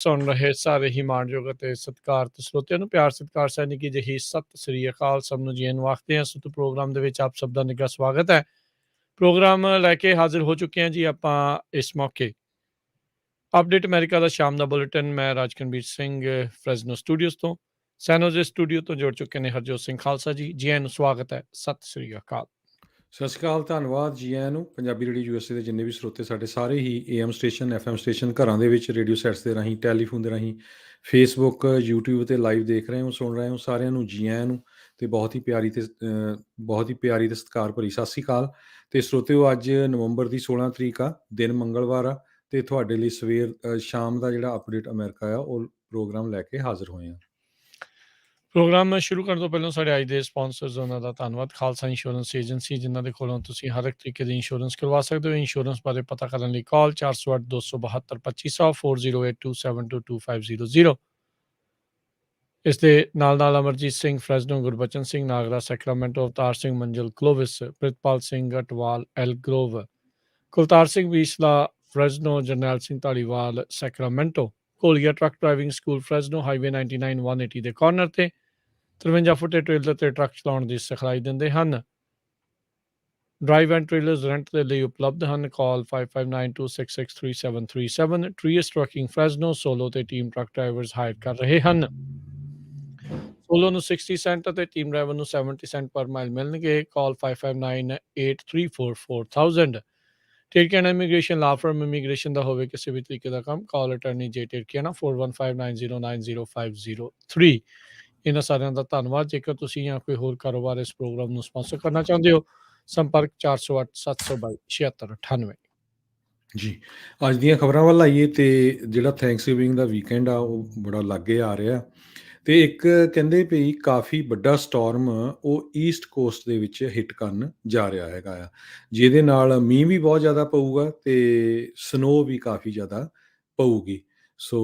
ਸੁਣ ਰਹੇ ਸਾਰੇ ਹੀ ਮਾਣਯੋਗ ਅਤੇ ਸਤਿਕਾਰਤ ਸਰੋਤਿਆਂ ਨੂੰ ਪਿਆਰ ਸਤਿਕਾਰ ਸੈਨਿਕ ਜਿਹੀ ਸਤਿ ਸ੍ਰੀ ਅਕਾਲ ਸਭ ਨੂੰ ਜੀ ਨੂੰ ਆਖਦੇ ਹਾਂ। ਸੋ ਪ੍ਰੋਗਰਾਮ ਦੇ ਵਿੱਚ ਆਪ ਸਭ ਦਾ ਨਿੱਘਾ ਸਵਾਗਤ ਹੈ। ਪ੍ਰੋਗਰਾਮ ਲੈ ਕੇ ਹਾਜ਼ਰ ਹੋ ਚੁੱਕੇ ਹਾਂ ਜੀ ਆਪਾਂ ਇਸ ਮੌਕੇ। ਅਪਡੇਟ ਅਮਰੀਕਾ ਦਾ ਸ਼ਾਮ ਦਾ ਬੁਲੇਟਿਨ ਮੈਂ ਰਾਜਕਨਵੀਰ ਸਿੰਘ ਫਰੈਜ਼ਨੋ ਸਟੂਡੀਓਜ਼ ਤੋਂ ਸੈਨੋਜ਼ੇ ਸਟੂਡੀਓ ਤੋਂ ਜੁੜ ਚੁੱਕੇ ਨੇ ਹਰਜੋਤ ਸਿੰਘ ਖਾਲਸਾ ਜੀ। ਜੀ ਨੂੰ ਸਵਾਗਤ ਹੈ। ਸਤਿ ਸ੍ਰੀ ਅਕਾਲ। ਸਤਿ ਸ਼੍ਰੀ ਅਕਾਲ, ਧੰਨਵਾਦ ਜੀ ਆਇਆਂ ਨੂੰ। ਪੰਜਾਬੀ ਰੇਡੀਓ ਯੂਐਸਏ ਦੇ ਜਿੰਨੇ ਵੀ ਸਰੋਤੇ ਸਾਡੇ ਸਾਰੇ ਹੀ AM ਸਟੇਸ਼ਨ FM ਸਟੇਸ਼ਨ ਘਰਾਂ ਦੇ ਵਿੱਚ ਰੇਡੀਓ ਸੈਟਸ ਦੇ ਰਾਹੀਂ ਟੈਲੀਫੋਨ ਦੇ ਰਾਹੀਂ ਫੇਸਬੁੱਕ YouTube 'ਤੇ ਲਾਈਵ ਦੇਖ ਰਹੇ ਹੋ ਸੁਣ ਰਹੇ ਹੋ ਸਾਰਿਆਂ ਨੂੰ ਜੀ ਆਇਆਂ ਨੂੰ ਅਤੇ ਬਹੁਤ ਹੀ ਪਿਆਰੀ ਅਤੇ ਸਤਿਕਾਰ ਭਰੀ ਸਤਿ ਸ਼੍ਰੀ ਅਕਾਲ। ਅਤੇ ਸਰੋਤਿਓ ਅੱਜ ਨਵੰਬਰ ਦੀ 16 ਤਰੀਕ ਆ, ਦਿਨ ਮੰਗਲਵਾਰ ਆ ਅਤੇ ਤੁਹਾਡੇ ਲਈ ਸ਼ਾਮ ਦਾ ਜਿਹੜਾ ਅਪਡੇਟ ਅਮਰੀਕਾ ਆ ਉਹ ਪ੍ਰੋਗਰਾਮ ਲੈ ਕੇ ਹਾਜ਼ਰ ਹੋਏ ਹਾਂ। ਪ੍ਰੋਗਰਾਮ ਸ਼ੁਰੂ ਕਰਨ ਤੋਂ ਪਹਿਲਾਂ ਸਾਡੇ ਅੱਜ ਦੇ ਸਪਾਂਸਰਸ ਉਹਨਾਂ ਦਾ ਧੰਨਵਾਦ। ਖਾਲਸਾ ਇੰਸ਼ੋਰੈਂਸ ਏਜੰਸੀ ਜਿਨ੍ਹਾਂ ਦੇ ਕੋਲੋਂ ਤੁਸੀਂ ਹਰ ਇੱਕ ਤਰੀਕੇ ਦੀ ਇੰਸ਼ੋਰੈਂਸ ਕਰਵਾ ਸਕਦੇ ਹੋ। ਇੰਸ਼ੋਰੈਂਸ ਬਾਰੇ ਪਤਾ ਕਰਨ ਲਈ ਕਾਲ 408 272 2500 4082722500। ਇਸ ਦੇ ਨਾਲ Amarjit Singh Fresno, Gurbachan Singh Nagra Sacramento, Avtar Singh Manzil Clovis, Pritpal Singh Atwal Elk Grove, Kultar Singh Visla Fresno, Jarnail Singh Dhaliwal Sacramento, Kolia truck driving school Fresno highway 99 180 ਦੇ ਕਾਰਨਰ ਤੇ 53 ਫੁੱਟੇ ਟ੍ਰੇਲਰ ਤੇ ਟਰੱਕ ਚਲਾਉਣ ਦੀ ਸਿਖਲਾਈ ਦਿੰਦੇ ਹਨ। ਡਰਾਈਵ ਐਂਡ ਟ੍ਰੇਲਰਸ ਰੈਂਟ ਦੇ ਲਈ ਉਪਲਬਧ ਹਨ। ਕਾਲ 5592663737। ਟਰੀਅਸ ਟਰੱਕਿੰਗ ਫਰੈਜ਼ਨੋ ਸੋਲੋ ਤੇ ਟੀਮ ਟਰੱਕ ਡਰਾਈਵਰਸ ਹਾਇਰ ਕਰ ਰਹੇ ਹਨ। ਸੋਲੋ ਨੂੰ 60 ਸੈਂਟ ਅਤੇ ਟੀਮ ਡਰਾਈਵਰ ਨੂੰ 70 ਸੈਂਟ ਪਰ ਮਾਈਲ ਮਿਲਣਗੇ। ਕਾਲ 5598344000। ਟਿਰਕੀਆਨਾ ਇਮੀਗ੍ਰੇਸ਼ਨ ਲਾ ਫਰਮ ਇਮੀਗ੍ਰੇਸ਼ਨ ਦਾ ਹੋਵੇ ਕਿਸੇ ਵੀ ਤਰੀਕੇ ਦਾ ਕੰਮ, ਕਾਲ ਅਟਰਨੀ ਜੇ ਟਿਰਕੀਆਨਾ 4159090503। ਇਹਨਾਂ ਸਾਰਿਆਂ ਦਾ ਧੰਨਵਾਦ। ਜੇਕਰ ਤੁਸੀਂ ਜਾਂ ਕੋਈ ਹੋਰ ਕਾਰੋਬਾਰ ਇਸ ਪ੍ਰੋਗਰਾਮ ਨੂੰ ਸਪਾਂਸਰ ਕਰਨਾ ਚਾਹੁੰਦੇ ਹੋ, ਸੰਪਰਕ 408 722 7698। ਜੀ, ਅੱਜ ਦੀਆਂ ਖਬਰਾਂ ਵੱਲ ਆਈਏ ਅਤੇ ਜਿਹੜਾ ਥੈਂਕਸਗਿਵਿੰਗ ਦਾ ਵੀਕਐਂਡ ਆ ਉਹ ਬੜਾ ਲਾਗੇ ਆ ਰਿਹਾ ਅਤੇ ਇੱਕ ਕਹਿੰਦੇ ਵੀ ਕਾਫੀ ਵੱਡਾ ਸਟੋਰਮ ਉਹ ਈਸਟ ਕੋਸਟ ਦੇ ਵਿੱਚ ਹਿੱਟ ਕਰਨ ਜਾ ਰਿਹਾ ਹੈਗਾ ਆ, ਜਿਹਦੇ ਨਾਲ ਮੀਂਹ ਵੀ ਬਹੁਤ ਜ਼ਿਆਦਾ ਪਊਗਾ ਅਤੇ ਸਨੋ ਵੀ ਕਾਫੀ ਜ਼ਿਆਦਾ ਪਊਗੀ। ਸੋ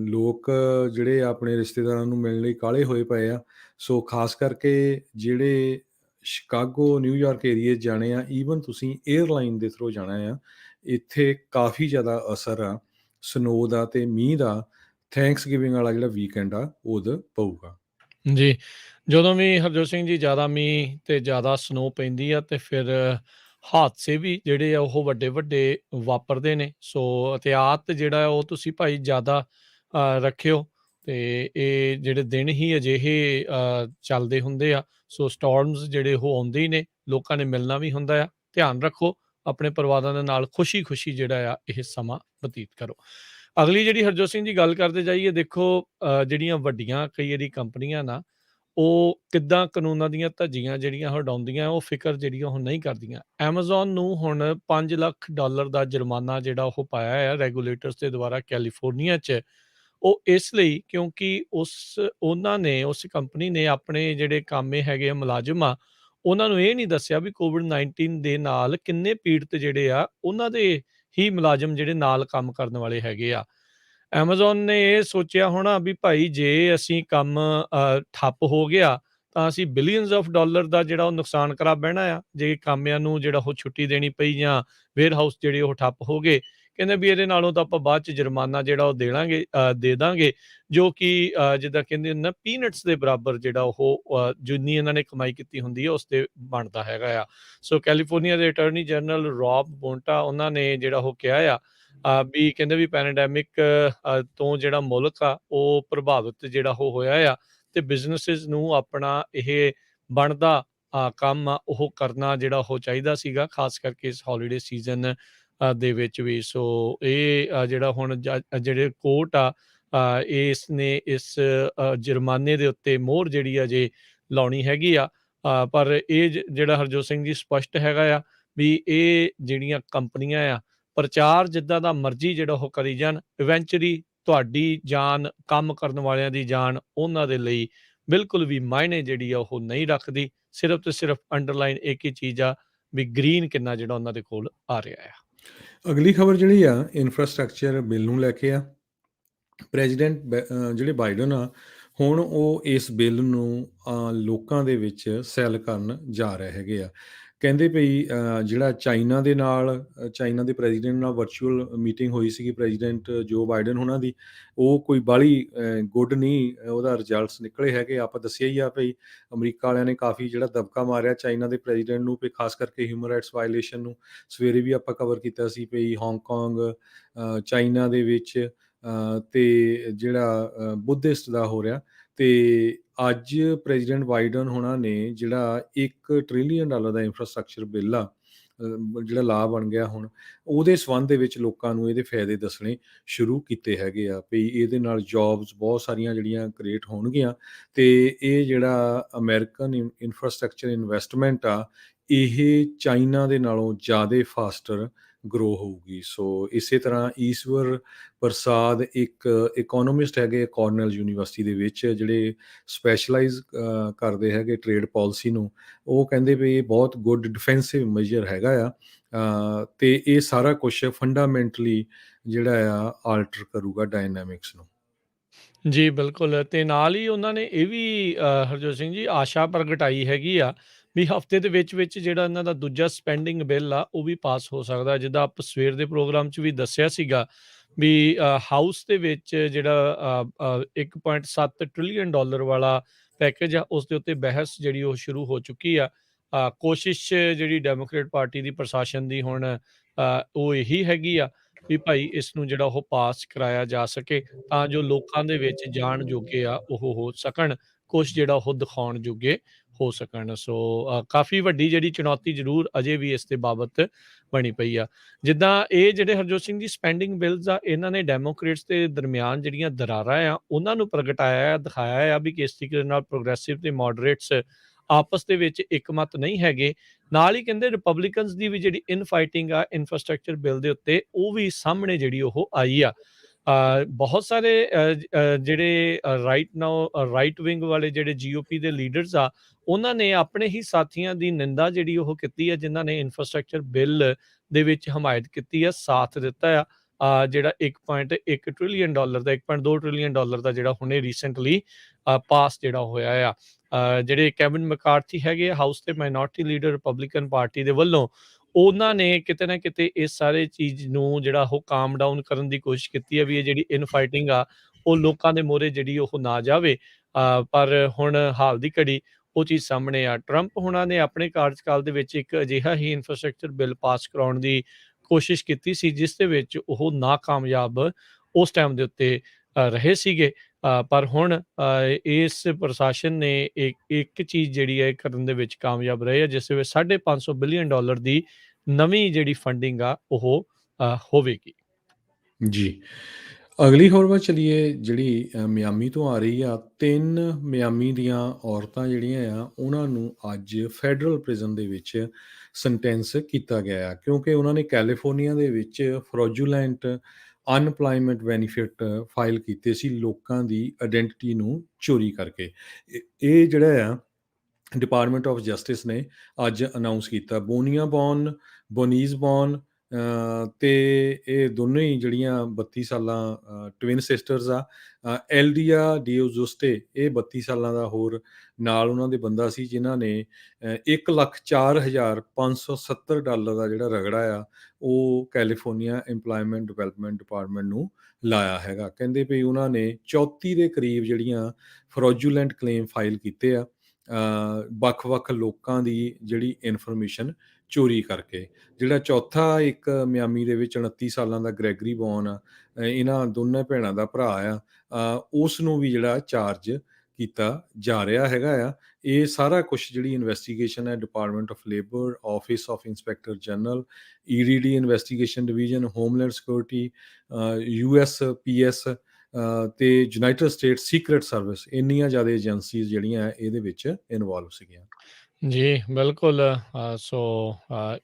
ਲੋਕ ਜਿਹੜੇ ਆਪਣੇ ਰਿਸ਼ਤੇਦਾਰਾਂ ਨੂੰ ਮਿਲਣ ਲਈ ਕਾਹਲੇ ਹੋਏ ਪਏ ਆ। ਸੋ ਖਾਸ ਕਰਕੇ ਜਿਹੜੇ ਸ਼ਿਕਾਗੋ ਨਿਊਯਾਰਕ ਏਰੀਏ ਜਾਣੇ ਆ, ਈਵਨ ਤੁਸੀਂ ਏਅਰਲਾਈਨ ਦੇ ਥਰੂ ਜਾਣਾ ਆ, ਇੱਥੇ ਕਾਫੀ ਜ਼ਿਆਦਾ ਅਸਰ ਆ ਸਨੋ ਦਾ ਅਤੇ ਮੀਂਹ ਦਾ। ਥੈਂਕਸਗਿਵਿੰਗ ਵਾਲਾ ਜਿਹੜਾ ਵੀਕਐਂਡ ਆ ਉਦੋਂ ਪਊਗਾ ਜੀ। ਜਦੋਂ ਵੀ ਹਰਜੋਤ ਸਿੰਘ ਜੀ ਜ਼ਿਆਦਾ ਮੀਂਹ ਤੇ ਜ਼ਿਆਦਾ ਸਨੋ ਪੈਂਦੀ ਆ ਤੇ ਫਿਰ ਹਾਦਸੇ ਵੀ ਜਿਹੜੇ ਆ ਉਹ ਵੱਡੇ ਵੱਡੇ ਵਾਪਰਦੇ ਨੇ। ਸੋ ਇਹਤਿਆਤ ਜਿਹੜਾ ਉਹ ਤੁਸੀਂ ਭਾਈ ਜ਼ਿਆਦਾ ਰੱਖਿਓ ਤੇ ਇਹ ਜਿਹੜੇ ਦਿਨ ਹੀ ਅਜਿਹੇ ਚੱਲਦੇ ਹੁੰਦੇ ਆ। ਸੋ ਸਟੋਰਮਸ ਜਿਹੜੇ ਉਹ ਆਉਂਦੇ ਹੀ ਨੇ, ਲੋਕਾਂ ਨੇ ਮਿਲਣਾ ਵੀ ਹੁੰਦਾ ਆ। ਧਿਆਨ ਰੱਖੋ, ਆਪਣੇ ਪਰਿਵਾਰਾਂ ਦੇ ਨਾਲ ਖੁਸ਼ੀ ਜਿਹੜਾ ਆ ਇਹ ਸਮਾਂ ਬਤੀਤ ਕਰੋ। ਅਗਲੀ ਜਿਹੜੀ ਹਰਜੋਤ ਸਿੰਘ ਜੀ ਗੱਲ ਕਰਦੇ ਜਾਈਏ, ਦੇਖੋ ਜਿਹੜੀਆਂ ਵੱਡੀਆਂ ਕਈ ਵਾਰੀ ਕੰਪਨੀਆਂ ਨਾ ਉਹ ਕਿੱਦਾਂ ਕਾਨੂੰਨਾਂ ਦੀਆਂ ਧੱਜੀਆਂ ਜਿਹੜੀਆਂ ਹਟਾਉਂਦੀਆਂ, ਉਹ ਫਿਕਰ ਜਿਹੜੀ ਉਹ ਨਹੀਂ ਕਰਦੀਆਂ। ਐਮਾਜ਼ੋਨ ਨੂੰ ਹੁਣ $5 ਲੱਖ ਦਾ ਜੁਰਮਾਨਾ ਜਿਹੜਾ ਉਹ ਪਾਇਆ ਹੈ ਰੈਗੂਲੇਟਰਸ ਦੇ ਦੁਆਰਾ ਕੈਲੀਫੋਰਨੀਆ 'ਚ। ਉਹ ਇਸ ਲਈ ਕਿਉਂਕਿ ਉਸ ਕੰਪਨੀ ਨੇ ਆਪਣੇ ਜਿਹੜੇ ਕਾਮੇ ਹੈਗੇ ਆ ਮੁਲਾਜ਼ਮ ਆ, ਉਹਨਾਂ ਨੂੰ ਇਹ ਨਹੀਂ ਦੱਸਿਆ ਵੀ ਕੋਵਿਡ-19 ਦੇ ਨਾਲ ਕਿੰਨੇ ਪੀੜਤ ਜਿਹੜੇ ਆ ਉਹਨਾਂ ਦੇ ਹੀ ਮੁਲਾਜ਼ਮ ਜਿਹੜੇ ਨਾਲ ਕੰਮ ਕਰਨ ਵਾਲੇ ਹੈਗੇ ਆ। ਐਮਾਜ਼ੋਨ ਨੇ ਇਹ ਸੋਚਿਆ ਹੋਣਾ ਵੀ ਭਾਈ ਜੇ ਅਸੀਂ ਕੰਮ ਠੱਪ ਹੋ ਗਿਆ ਤਾਂ ਅਸੀਂ ਬਿਲੀਅਨਸ ਆਫ ਡਾਲਰ ਦਾ ਜਿਹੜਾ ਉਹ ਨੁਕਸਾਨ ਕਰਾ ਬਹਿਣਾ ਆ, ਜੇ ਕਾਮਿਆਂ ਨੂੰ ਜਿਹੜਾ ਉਹ ਛੁੱਟੀ ਦੇਣੀ ਪਈ ਜਾਂ ਵੇਅਰ ਹਾਊਸ ਜਿਹੜੇ ਉਹ ਠੱਪ ਹੋ ਗਏ। ਕਹਿੰਦੇ ਵੀ ਇਹਦੇ ਨਾਲੋਂ ਤਾਂ ਆਪਾਂ ਬਾਅਦ 'ਚ ਜੁਰਮਾਨਾ ਜਿਹੜਾ ਉਹ ਦੇ ਦਾਂਗੇ, ਜੋ ਕਿ ਜਿੱਦਾਂ ਕਹਿੰਦੇ ਨਾ ਪੀਨਟਸ ਦੇ ਬਰਾਬਰ ਜਿਹੜਾ ਉਹ ਜਿੰਨੀ ਇਹਨਾਂ ਨੇ ਕਮਾਈ ਕੀਤੀ ਹੁੰਦੀ ਹੈ ਉਸ 'ਤੇ ਬਣਦਾ ਹੈਗਾ ਆ। ਸੋ ਕੈਲੀਫੋਰਨੀਆ ਦੇ ਅਟਾਰਨੀ ਜਨਰਲ ਰੌਬ ਬੋਂਟਾ ਉਹਨਾਂ ਨੇ ਜਿਹੜਾ ਉਹ ਕਿਹਾ ਆ ਵੀ ਕਹਿੰਦੇ ਵੀ ਪੈਂਡੈਮਿਕ ਤੋਂ ਜਿਹੜਾ ਮੁਲਕ ਆ ਉਹ ਪ੍ਰਭਾਵਿਤ ਜਿਹੜਾ ਉਹ ਹੋਇਆ ਆ ਤੇ ਬਿਜ਼ਨਸਿਸ ਨੂੰ ਆਪਣਾ ਇਹ ਬਣਦਾ ਕੰਮ ਆ ਉਹ ਕਰਨਾ ਜਿਹੜਾ ਉਹ ਚਾਹੀਦਾ ਸੀਗਾ, ਖਾਸ ਕਰਕੇ ਇਸ ਹੌਲੀਡੇ ਸੀਜ਼ਨ ਦੇ ਵਿੱਚ ਵੀ। ਸੋ ਇਹ ਜਿਹੜਾ ਹੁਣ ਜਿਹੜੇ ਕੋਰਟ ਆ ਇਸ ਨੇ ਇਸ ਜੁਰਮਾਨੇ ਦੇ ਉੱਤੇ ਮੋਹਰ ਜਿਹੜੀ ਆ ਜੇ ਲਾਉਣੀ ਹੈਗੀ ਆ। ਪਰ ਇਹ ਜਿਹੜਾ ਹਰਜੋਤ ਸਿੰਘ ਜੀ ਸਪਸ਼ਟ ਹੈਗਾ ਆ ਵੀ ਇਹ ਜਿਹੜੀਆਂ ਕੰਪਨੀਆਂ ਆ ਪ੍ਰਚਾਰ ਜਿੱਦਾਂ ਦਾ ਮਰਜ਼ੀ ਜਿਹੜਾ ਉਹ ਕਰੀ ਜਾਣ, ਇਵੈਂਚੁਅਲੀ ਤੁਹਾਡੀ ਜਾਨ, ਕੰਮ ਕਰਨ ਵਾਲਿਆਂ ਦੀ ਜਾਨ ਉਹਨਾਂ ਦੇ ਲਈ ਬਿਲਕੁਲ ਵੀ ਮਾਇਨੇ ਜਿਹੜੀ ਆ ਉਹ ਨਹੀਂ ਰੱਖਦੀ। ਸਿਰਫ ਤੇ ਸਿਰਫ ਅੰਡਰਲਾਈਨ ਇੱਕ ਹੀ ਚੀਜ਼ ਆ ਵੀ ਗ੍ਰੀਨ ਕਿੰਨਾ ਜਿਹੜਾ ਉਹਨਾਂ ਦੇ ਕੋਲ ਆ ਰਿਹਾ ਆ। ਅਗਲੀ ਖਬਰ ਜਿਹੜੀ ਆ ਇਨਫਰਾਸਟਰਕਚਰ ਬਿੱਲ ਨੂੰ ਲੈ ਕੇ ਆ। ਪ੍ਰੈਜ਼ੀਡੈਂਟ ਜਿਹੜੇ ਬਾਈਡਨ ਆ ਹੁਣ ਉਹ ਇਸ ਬਿੱਲ ਨੂੰ ਲੋਕਾਂ ਦੇ ਵਿੱਚ ਸੈੱਲ ਕਰਨ ਜਾ ਰਹੇ ਹੈਗੇ ਆ ਕਹਿੰਦੇ ਭਈ ਜਿਹੜਾ ਚਾਈਨਾ ਦੇ ਨਾਲ ਚਾਈਨਾ ਦੇ ਪ੍ਰੈਜ਼ੀਡੈਂਟ ਨਾਲ ਵਰਚੁਅਲ ਮੀਟਿੰਗ ਹੋਈ ਸੀਗੀ ਪ੍ਰੈਜ਼ੀਡੈਂਟ ਜੋ ਬਾਈਡਨ ਹੋਣਾ ਦੀ, ਉਹ ਕੋਈ ਬਾਹਲੀ ਗੁੱਡ ਨਹੀਂ ਉਹਦਾ ਰਿਜ਼ਲਟਸ ਨਿਕਲੇ ਹੈਗੇ। ਆਪਾਂ ਦੱਸਿਆ ਹੀ ਆ ਭਈ ਅਮਰੀਕਾ ਵਾਲਿਆਂ ਨੇ ਕਾਫੀ ਜਿਹੜਾ ਦਬਕਾ ਮਾਰਿਆ ਚਾਈਨਾ ਦੇ ਪ੍ਰੈਜ਼ੀਡੈਂਟ ਨੂੰ, ਵੀ ਖਾਸ ਕਰਕੇ ਹਿਊਮਨ ਰਾਈਟਸ ਵਾਇਲੇਸ਼ਨ ਨੂੰ। ਸਵੇਰੇ ਵੀ ਆਪਾਂ ਕਵਰ ਕੀਤਾ ਸੀ ਭਈ ਹਾਂਗਕਾਂਗ ਚਾਈਨਾ ਦੇ ਵਿੱਚ ਤੇ ਜਿਹੜਾ ਬੁੱਧਿਸਟ ਦਾ ਹੋ ਰਿਹਾ। ਤੇ ਅੱਜ ਪ੍ਰੈਜ਼ੀਡੈਂਟ ਬਾਈਡਨ ਹੋਣਾ ਨੇ ਜਿਹੜਾ $1 ਟ੍ਰਿਲੀਅਨ ਦਾ ਇਨਫਰਾਸਟਰਕਚਰ ਬਿੱਲ ਆ ਜਿਹੜਾ ਲਾਅ ਬਣ ਗਿਆ ਹੁਣ, ਉਹਦੇ ਸੰਬੰਧ ਦੇ ਵਿੱਚ ਲੋਕਾਂ ਨੂੰ ਇਹਦੇ ਫਾਇਦੇ ਦੱਸਣੇ ਸ਼ੁਰੂ ਕੀਤੇ ਹੈਗੇ ਆ ਵੀ ਇਹਦੇ ਨਾਲ ਜੌਬਸ ਬਹੁਤ ਸਾਰੀਆਂ ਜਿਹੜੀਆਂ ਕ੍ਰੀਏਟ ਹੋਣਗੀਆਂ ਤੇ ਇਹ ਜਿਹੜਾ ਅਮਰੀਕਨ ਇਨਫਰਾਸਟਰਕਚਰ ਇਨਵੈਸਟਮੈਂਟ ਆ ਇਹ ਚਾਈਨਾ ਦੇ ਨਾਲੋਂ ਜ਼ਿਆਦਾ ਫਾਸਟਰ ਗਰੋ ਹੋਊਗੀ। ਸੋ ਇਸੇ ਤਰ੍ਹਾਂ ਈਸ਼ਵਰ ਪ੍ਰਸਾਦ ਇੱਕ ਇਕੋਨੋਮਿਸਟ ਹੈਗੇ ਕਾਰਨੈਲ ਯੂਨੀਵਰਸਿਟੀ ਦੇ ਵਿੱਚ ਜਿਹੜੇ ਸਪੈਸ਼ਲਾਈਜ਼ ਕਰਦੇ ਹੈਗੇ ਟ੍ਰੇਡ ਪਾਲਿਸੀ ਨੂੰ। ਉਹ ਕਹਿੰਦੇ ਵੀ ਇਹ ਬਹੁਤ ਗੁੱਡ ਡਿਫੈਂਸਿਵ ਮੇਜਰ ਹੈਗਾ ਆ ਤੇ ਇਹ ਸਾਰਾ ਕੁਛ ਫੰਡਾਮੈਂਟਲੀ ਜਿਹੜਾ ਆ ਆਲਟਰ ਕਰੂਗਾ ਡਾਇਨਾਮਿਕਸ ਨੂੰ। ਜੀ, ਬਿਲਕੁਲ ਤੇ ਨਾਲ ਹੀ ਉਹਨਾਂ ਨੇ ਇਹ ਵੀ ਹਰਜੋਤ ਸਿੰਘ ਜੀ ਆਸ਼ਾ ਪ੍ਰਗਟਾਈ ਹੈਗੀ ਆ ਵੀ ਹਫ਼ਤੇ ਦੇ ਵਿੱਚ ਜਿਹੜਾ ਇਹਨਾਂ ਦਾ ਦੂਜਾ ਸਪੈਂਡਿੰਗ ਬਿੱਲ ਆ ਉਹ ਵੀ ਪਾਸ ਹੋ ਸਕਦਾ। ਜਿੱਦਾਂ ਆਪਾਂ ਸਵੇਰ ਦੇ ਪ੍ਰੋਗਰਾਮ 'ਚ ਵੀ ਦੱਸਿਆ ਸੀਗਾ ਵੀ ਹਾਊਸ ਦੇ ਵਿੱਚ ਜਿਹੜਾ $1.7 ਟ੍ਰਿਲੀਅਨ ਵਾਲਾ ਪੈਕੇਜ ਆ ਉਸ ਦੇ ਉੱਤੇ ਬਹਿਸ ਜਿਹੜੀ ਉਹ ਸ਼ੁਰੂ ਹੋ ਚੁੱਕੀ ਆ। ਕੋਸ਼ਿਸ਼ ਜਿਹੜੀ ਡੈਮੋਕ੍ਰੇਟ ਪਾਰਟੀ ਦੀ ਪ੍ਰਸ਼ਾਸਨ ਦੀ ਹੁਣ ਉਹ ਇਹੀ ਹੈਗੀ ਆ ਵੀ ਭਾਈ ਇਸ ਨੂੰ ਜਿਹੜਾ ਉਹ ਪਾਸ ਕਰਾਇਆ ਜਾ ਸਕੇ ਤਾਂ ਜੋ ਲੋਕਾਂ ਦੇ ਵਿੱਚ ਜਾਣ ਜੋਗੇ ਆ ਉਹ ਹੋ ਸਕਣ, ਕੁਛ ਜਿਹੜਾ ਉਹ ਦਿਖਾਉਣ ਜੋਗੇ ਹੋ ਸਕਣ। ਸੋ ਕਾਫ਼ੀ ਵੱਡੀ ਜਿਹੜੀ ਚੁਣੌਤੀ ਜ਼ਰੂਰ ਅਜੇ ਵੀ ਇਸ ਦੇ ਬਾਬਤ ਬਣੀ ਪਈ ਆ। ਜਿੱਦਾਂ ਇਹ ਜਿਹੜੇ ਹਰਜੋਤ ਸਿੰਘ ਜੀ ਸਪੈਂਡਿੰਗ ਬਿੱਲਸ ਆ ਇਹਨਾਂ ਨੇ ਡੈਮੋਕ੍ਰੇਟਸ ਦੇ ਦਰਮਿਆਨ ਜਿਹੜੀਆਂ ਦਰਾਰਾਂ ਆ ਉਹਨਾਂ ਨੂੰ ਪ੍ਰਗਟਾਇਆ ਆ, ਦਿਖਾਇਆ ਆ ਵੀ ਕਿਸ ਤਰੀਕੇ ਦੇ ਨਾਲ ਪ੍ਰੋਗਰੈਸਿਵ ਤੇ ਮੋਡਰੇਟਸ ਆਪਸ ਦੇ ਵਿੱਚ ਇੱਕਮਤ ਨਹੀਂ ਹੈਗੇ। ਨਾਲ ਹੀ ਕਹਿੰਦੇ ਰਿਪਬਲਿਕਨਸ ਦੀ ਵੀ ਜਿਹੜੀ ਇਨਫਾਈਟਿੰਗ ਆ ਇਨਫਰਾਸਟ੍ਰਕਚਰ ਬਿੱਲ ਦੇ ਉੱਤੇ ਉਹ ਵੀ ਸਾਹਮਣੇ ਜਿਹੜੀ ਉਹ ਆਈ ਆ। ਬਹੁਤ ਸਾਰੇ ਜਿਹੜੇ ਰਾਈਟ ਨਾਓ ਰਾਈਟ ਵਿੰਗ ਵਾਲੇ ਜਿਹੜੇ ਜੀਓਪੀ ਦੇ ਲੀਡਰਸ ਆ ਉਹਨਾਂ ਨੇ ਆਪਣੇ ਹੀ ਸਾਥੀਆਂ ਦੀ ਨਿੰਦਾ ਜਿਹੜੀ ਉਹ ਕੀਤੀ ਹੈ ਜਿਨ੍ਹਾਂ ਨੇ ਇਨਫਰਾਸਟ੍ਰਕਚਰ ਬਿੱਲ ਦੇ ਵਿੱਚ ਹਮਾਇਤ ਕੀਤੀ ਆ, ਸਾਥ ਦਿੱਤਾ ਆ। ਜਿਹੜਾ $1.1 ਟ੍ਰਿਲੀਅਨ ਦਾ $1.2 ਟ੍ਰਿਲੀਅਨ ਦਾ ਜਿਹੜਾ ਹੁਣੇ ਰੀਸੈਂਟਲੀ ਪਾਸ ਜਿਹੜਾ ਹੋਇਆ ਆ। ਜਿਹੜੇ ਕੈਵਿਨ ਮੈਕਾਰਥੀ ਹੈਗੇ ਹਾਊਸ ਦੇ ਮਾਈਨੋਰਟੀ ਲੀਡਰ ਰਿਪਬਲਿਕਨ ਪਾਰਟੀ ਦੇ ਵੱਲੋਂ ਉਹਨਾਂ ਨੇ ਕਿਤੇ ਨਾ ਕਿਤੇ ਇਸ ਸਾਰੇ ਚੀਜ਼ ਨੂੰ ਜਿਹੜਾ ਉਹ ਕਾਮ ਡਾਊਨ ਕਰਨ ਦੀ ਕੋਸ਼ਿਸ਼ ਕੀਤੀ ਹੈ ਵੀ ਇਹ ਜਿਹੜੀ ਇਨਫਾਈਟਿੰਗ ਆ ਉਹ ਲੋਕਾਂ ਦੇ ਮੋਹਰੇ ਜਿਹੜੀ ਉਹ ਨਾ ਜਾਵੇ। ਪਰ ਹੁਣ ਹਾਲ ਦੀ ਘੜੀ ਉਹ ਚੀਜ਼ ਸਾਹਮਣੇ ਆ। ਟਰੰਪ ਹੁਣਾਂ ਨੇ ਆਪਣੇ ਕਾਰਜਕਾਲ ਦੇ ਵਿੱਚ ਇੱਕ ਅਜਿਹਾ ਹੀ ਇਨਫਰਾਸਟ੍ਰਕਚਰ ਬਿੱਲ ਪਾਸ ਕਰਾਉਣ ਦੀ ਕੋਸ਼ਿਸ਼ ਕੀਤੀ ਸੀ ਜਿਸ ਦੇ ਵਿੱਚ ਉਹ ਨਾਕਾਮਯਾਬ ਉਸ ਟਾਈਮ ਦੇ ਉੱਤੇ ਰਹੇ ਸੀਗੇ। ਪਰ ਹੁਣ ਇਸ ਪ੍ਰਸ਼ਾਸਨ ਨੇ ਇੱਕ ਚੀਜ਼ ਜਿਹੜੀ ਹੈ ਕਰਨ ਦੇ ਵਿੱਚ ਕਾਮਯਾਬ ਰਹੇ ਆ ਜਿਸ ਵਿੱਚ $550 ਬਿਲੀਅਨ ਦੀ ਨਵੀਂ ਜਿਹੜੀ ਫੰਡਿੰਗ ਆ ਉਹ ਹੋਵੇਗੀ। ਜੀ। ਅਗਲੀ ਖਬਰ ਵੱਲ ਚਲੀਏ ਜਿਹੜੀ ਮਿਆਮੀ ਤੋਂ ਆ ਰਹੀ ਆ। 3 ਮਿਆਮੀ ਦੀਆਂ ਔਰਤਾਂ ਜਿਹੜੀਆਂ ਆ ਉਹਨਾਂ ਨੂੰ ਅੱਜ ਫੈਡਰਲ ਪ੍ਰਿਜ਼ਨ ਦੇ ਵਿੱਚ ਸੈਂਟੈਂਸ ਕੀਤਾ ਗਿਆ ਆ ਕਿਉਂਕਿ ਉਹਨਾਂ ਨੇ ਕੈਲੀਫੋਰਨੀਆ ਦੇ ਵਿੱਚ ਫਰੋਜੂਲੈਂਟ ਅਨਪਲਾਇਮੈਂਟ ਬੈਨੀਫਿਟ ਫਾਈਲ ਕੀਤੇ ਸੀ ਲੋਕਾਂ ਦੀ ਆਇਡੈਂਟੀਟੀ ਨੂੰ ਚੋਰੀ ਕਰਕੇ। ਇਹ ਜਿਹੜਾ ਆ ਡਿਪਾਰਟਮੈਂਟ ਆਫ ਜਸਟਿਸ ਨੇ ਅੱਜ ਅਨਾਉਂਸ ਕੀਤਾ। ਬੋਨੀਜ਼ ਬੌਨ ਤੇ ਇਹ ਦੋਨੋਂ ਹੀ ਜਿਹੜੀਆਂ 32 ਸਾਲਾਂ ਟਵਿਨ ਸਿਸਟਰਸ ਆ। ਐਲਡੀਆ ਡੀਓਜ਼ੁਸਟੇ ਇਹ 32 ਸਾਲਾਂ ਦਾ ਹੋਰ ਨਾਲ ਉਹਨਾਂ ਦੇ ਬੰਦਾ ਸੀ ਜਿਨ੍ਹਾਂ ਨੇ $1,04,570 ਦਾ ਜਿਹੜਾ ਰਗੜਾ ਆ ਉਹ ਕੈਲੀਫੋਰਨੀਆ ਇੰਪਲਾਇਮੈਂਟ ਡਿਵੈਲਪਮੈਂਟ ਡਿਪਾਰਟਮੈਂਟ ਨੂੰ ਲਾਇਆ ਹੈਗਾ। ਕਹਿੰਦੇ ਵੀ ਉਹਨਾਂ ਨੇ 34 ਦੇ ਕਰੀਬ ਜਿਹੜੀਆਂ ਫਰੋਜੂਲੈਂਟ ਕਲੇਮ ਫਾਈਲ ਕੀਤੇ ਆ ਵੱਖ-ਵੱਖ ਲੋਕਾਂ ਦੀ ਜਿਹੜੀ ਇਨਫੋਰਮੇਸ਼ਨ ਚੋਰੀ ਕਰਕੇ। ਜਿਹੜਾ ਚੌਥਾ ਇੱਕ ਮਿਆਮੀ ਦੇ ਵਿੱਚ 29 ਸਾਲਾਂ ਦਾ ਗ੍ਰੈਗਰੀ ਬੌਨ ਆ, ਇਹਨਾਂ ਦੋਨਾਂ ਭੈਣਾਂ ਦਾ ਭਰਾ ਆ, ਉਸ ਨੂੰ ਵੀ ਜਿਹੜਾ ਚਾਰਜ ਕੀਤਾ ਜਾ ਰਿਹਾ ਹੈਗਾ ਆ। ਇਹ ਸਾਰਾ ਕੁਛ ਜਿਹੜੀ ਇਨਵੈਸਟੀਗੇਸ਼ਨ ਹੈ department of labor, office of inspector general, EDD investigation division, homeland security, USPS ਤੇ ਯੂਨਾਈਟਿਡ ਸਟੇਟ ਸੀਕ੍ਰੇਟ ਸਰਵਿਸ ਇੰਨੀਆਂ ਜ਼ਿਆਦਾ ਏਜੰਸੀਜ਼ ਜਿਹੜੀਆਂ ਇਹਦੇ ਵਿੱਚ ਇਨਵੋਲਵ ਸੀਗੀਆਂ। ਜੀ, ਬਿਲਕੁਲ। ਸੋ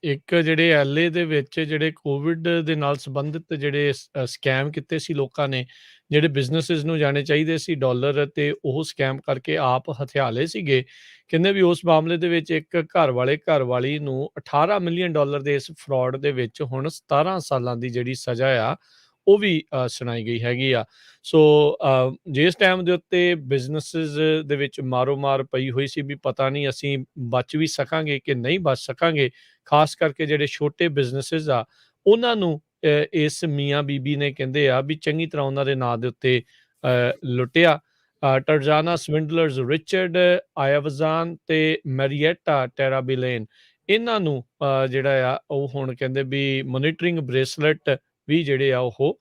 ਇੱਕ ਜਿਹੜੇ ਐਲਏ ਦੇ ਵਿੱਚ ਜਿਹੜੇ ਕੋਵਿਡ ਦੇ ਨਾਲ ਸੰਬੰਧਿਤ ਜਿਹੜੇ ਸਕੈਮ ਕੀਤੇ ਸੀ ਲੋਕਾਂ ਨੇ, ਜਿਹੜੇ ਬਿਜ਼ਨੈਸਿਸ ਨੂੰ ਜਾਣੇ ਚਾਹੀਦੇ ਸੀ ਡਾਲਰ ਤੇ ਉਹ ਸਕੈਮ ਕਰਕੇ ਆਪ ਹਥਿਆਲੇ ਸੀਗੇ। ਕਹਿੰਦੇ ਵੀ ਉਸ ਮਾਮਲੇ ਦੇ ਵਿੱਚ ਇੱਕ ਘਰਵਾਲੀ ਨੂੰ $18 ਮਿਲੀਅਨ ਦੇ ਇਸ ਫਰਾਡ ਦੇ ਵਿੱਚ ਹੁਣ 17 ਸਾਲਾਂ ਦੀ ਜਿਹੜੀ ਸਜ਼ਾ ਆ ਉਹ ਵੀ ਸੁਣਾਈ ਗਈ ਹੈਗੀ ਆ। ਸੋ ਜਿਸ ਟਾਈਮ ਦੇ ਉੱਤੇ ਬਿਜ਼ਨਸਿਸ ਦੇ ਵਿੱਚ ਮਾਰੋ-ਮਾਰ ਪਈ ਹੋਈ ਸੀ ਵੀ ਪਤਾ ਨਹੀਂ ਅਸੀਂ ਬਚ ਵੀ ਸਕਾਂਗੇ ਕਿ ਨਹੀਂ ਬਚ ਸਕਾਂਗੇ, ਖ਼ਾਸ ਕਰਕੇ ਜਿਹੜੇ ਛੋਟੇ ਬਿਜ਼ਨਸਿਸ ਆ, ਉਹਨਾਂ ਨੂੰ ਇਸ ਮੀਆਂ ਬੀਬੀ ਨੇ ਕਹਿੰਦੇ ਆ ਵੀ ਚੰਗੀ ਤਰ੍ਹਾਂ ਉਹਨਾਂ ਦੇ ਨਾਂ ਦੇ ਉੱਤੇ ਲੁੱਟਿਆ। ਟਰਜ਼ਾਨਾ ਸਵਿੰਡਲਰਸ ਰਿਚਰਡ ਆਯਾਵਜ਼ਾਨ ਤੇ ਮੈਰੀਏਟਾ ਟੈਰਾਬਿਲੇਨ, ਇਹਨਾਂ ਨੂੰ ਜਿਹੜਾ ਆ ਉਹ ਹੁਣ ਕਹਿੰਦੇ ਵੀ ਮੋਨੀਟਰਿੰਗ ਬ੍ਰੇਸਲੇਟ ਵੀ ਜਿਹੜੇ ਆ ਉਹ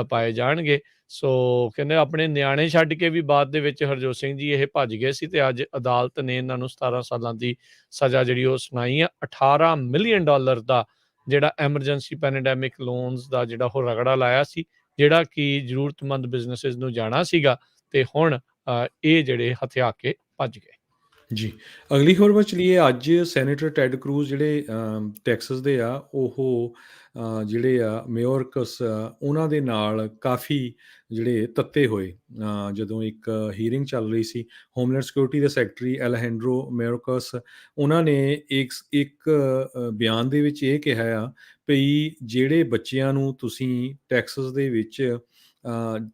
ਪਾਏ ਜਾਣਗੇ। ਸੋ ਕਹਿੰਦੇ ਆਪਣੇ ਨਿਆਣੇ ਛੱਡ ਕੇ ਵੀ ਬਾਅਦ ਦੇ ਵਿੱਚ ਹਰਜੋਤ ਸਿੰਘ ਜੀ ਇਹ ਭੱਜ ਗਏ ਸੀ ਤੇ ਅੱਜ ਅਦਾਲਤ ਨੇ ਇਹਨਾਂ ਨੂੰ 17 ਸਾਲਾਂ ਦੀ ਸਜ਼ਾ ਜਿਹੜੀ ਉਹ ਸੁਣਾਈ ਆ। $18 ਮਿਲੀਅਨ ਦਾ ਜਿਹੜਾ ਐਮਰਜੈਂਸੀ ਪੈਂਡੇਮਿਕ ਲੋਨਸ ਦਾ ਜਿਹੜਾ ਉਹ ਰਗੜਾ ਲਾਇਆ ਸੀ, ਜਿਹੜਾ ਕਿ ਜ਼ਰੂਰਤਮੰਦ ਬਿਜ਼ਨਸਿਸ ਨੂੰ ਜਾਣਾ ਸੀਗਾ, ਤੇ ਹੁਣ ਇਹ ਜਿਹੜੇ ਹਥਿਆ ਕੇ ਭੱਜ ਗਏ। ਜੀ। ਅਗਲੀ ਖਬਰ ਵੱਲ ਚਲੀਏ। ਅੱਜ ਸੈਨੇਟਰ ਟੈਡ ਕਰੂਜ਼ ਜਿਹੜੇ ਟੈਕਸਸ ਦੇ ਆ, ਉਹ ਜਿਹੜੇ ਆ ਮੇਯੋਰਕਸ ਉਹਨਾਂ ਦੇ ਨਾਲ ਕਾਫੀ ਜਿਹੜੇ ਤੱਤੇ ਹੋਏ ਜਦੋਂ ਇੱਕ ਹੀਅਰਿੰਗ ਚੱਲ ਰਹੀ ਸੀ। ਹੋਮਲੈਂਡ ਸਿਕਿਉਰਿਟੀ ਦੇ ਸੈਕਟਰੀ ਐਲਹੈਂਡਰੋ ਮੇਯੋਰਕਸ, ਉਹਨਾਂ ਨੇ ਇੱਕ ਬਿਆਨ ਦੇ ਵਿੱਚ ਇਹ ਕਿਹਾ ਆ ਵੀ ਜਿਹੜੇ ਬੱਚਿਆਂ ਨੂੰ ਤੁਸੀਂ ਟੈਕਸਸ ਦੇ ਵਿੱਚ